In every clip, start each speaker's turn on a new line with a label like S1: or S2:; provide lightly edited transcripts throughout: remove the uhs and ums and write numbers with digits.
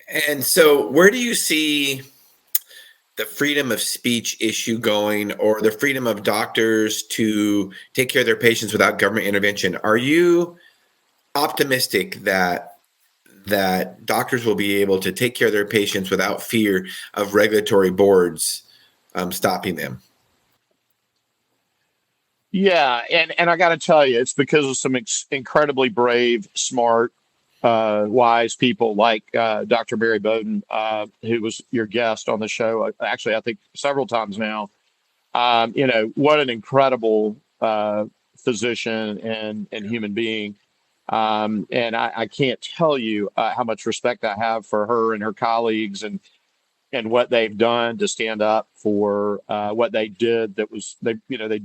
S1: And so where do you see the freedom of speech issue going, or the freedom of doctors to take care of their patients without government intervention? Are you optimistic that doctors will be able to take care of their patients without fear of regulatory boards stopping them?
S2: Yeah, and I got to tell you, it's because of some incredibly brave, smart, wise people like Dr. Barry Bowden, who was your guest on the show. Actually, I think several times now. What an incredible physician and human being. And I can't tell you how much respect I have for her and her colleagues and what they've done to stand up for what they did. That was they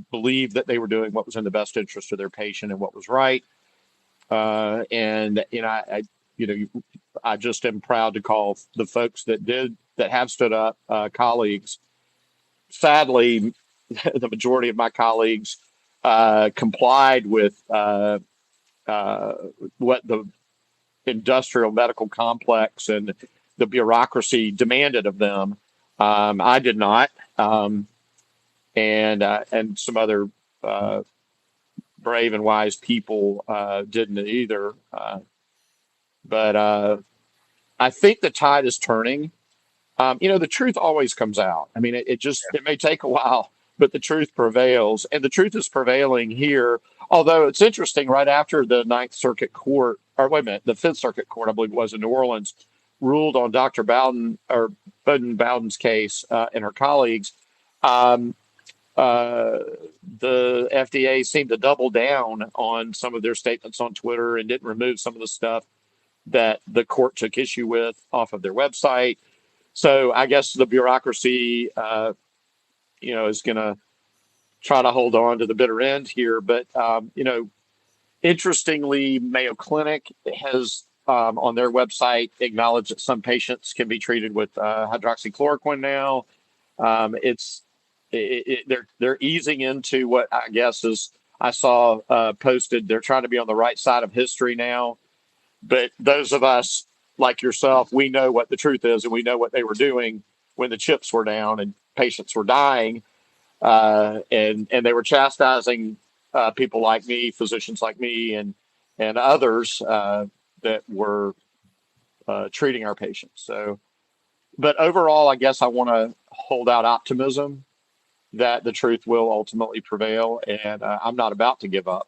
S2: believed that they were doing what was in the best interest of their patient and what was right. And I just am proud to call the folks that have stood up colleagues. Sadly, the majority of my colleagues complied with what the industrial medical complex and the bureaucracy demanded of them. I did not, and some other brave and wise people didn't either. But I think the tide is turning. The truth always comes out. I mean, it may take a while, but the truth prevails, and the truth is prevailing here. Although it's interesting, right after the Ninth Circuit Court, or wait a minute, the Fifth Circuit Court, I believe it was in New Orleans, ruled on Dr. Bowden's case and her colleagues. Um, the FDA seemed to double down on some of their statements on Twitter and didn't remove some of the stuff that the court took issue with off of their website. So I guess the bureaucracy, is going to try to hold on to the bitter end here. But, interestingly, Mayo Clinic has on their website acknowledged that some patients can be treated with hydroxychloroquine now. They're easing into what I guess is I saw posted. They're trying to be on the right side of history now. But those of us like yourself, we know what the truth is, and we know what they were doing when the chips were down and patients were dying, and they were chastising people like me, physicians like me, and others that were treating our patients. So, but overall, I guess I want to hold out optimism that the truth will ultimately prevail, and I'm not about to give up.